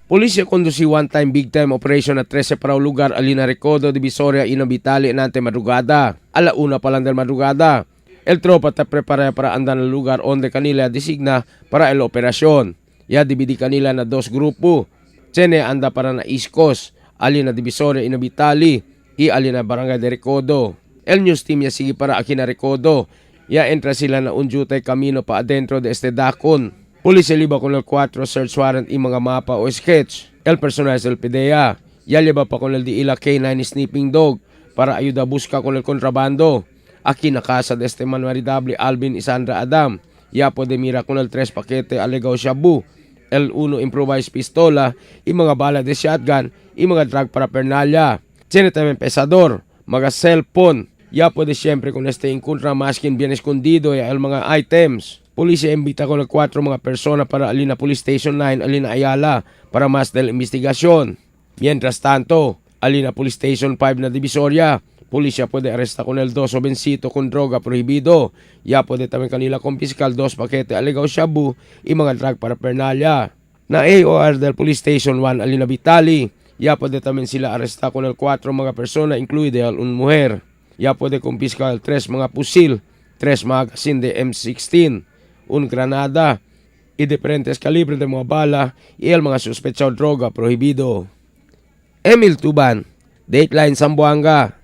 Pulisya conduci one-time big-time operation at 13 separado lugar alina Recodo, Divisoria, Inobitali, nante madrugada. Alauna pa lang del madrugada. El tropa te prepara para andar al lugar onde kanila designa para el operasyon. Ya dividi kanila na dos grupo. Tiene anda para na East Coast, alina Divisoria, Inobitali, y alina Barangay de Recodo. El news team ya sige para aquí na Recodo. Ya entra sila na unjutay camino pa adentro de este dakon. Pulisya liba con el 4 search warrant y mga mapa o sketch. El personal del PDEA. Ya liba pa con el di ila K9 sniffing dog para ayuda busca con el kontrabando. Aquí na casa de este Manuel W. Alvin y Sandra Adam. Ya puede mira con el 3 paquete alegaw shabu. El 1 improvised pistola y mga bala de shotgun y mga drug paraphernalia. Tiene también pesador, mga cellphone. Ya puede siempre con este encontra masking bien escondido y el mga items. Pulisya imbita con el 4 mga persona para alina Police Station 9, alina Ayala para más del investigasyon. Mientras tanto, alina Police Station 5 na Divisoria. Pulisya puede arresta con el 2 jovencito con droga prohibido. Ya puede también kanila confiscal 2 pakete alegaw shabu y mga drug paraphernalia. Na AOR del Police Station 1 alina Vitali. Ya puede también sila arresta con el 4 mga persona incluida un mujer. Ya puede confiscar 3 mga pusil, 3 magazine de M16, un granada y diferentes calibres de mga bala y el mga sospechado droga prohibido. Emil Tuban, Dateline Zamboanga.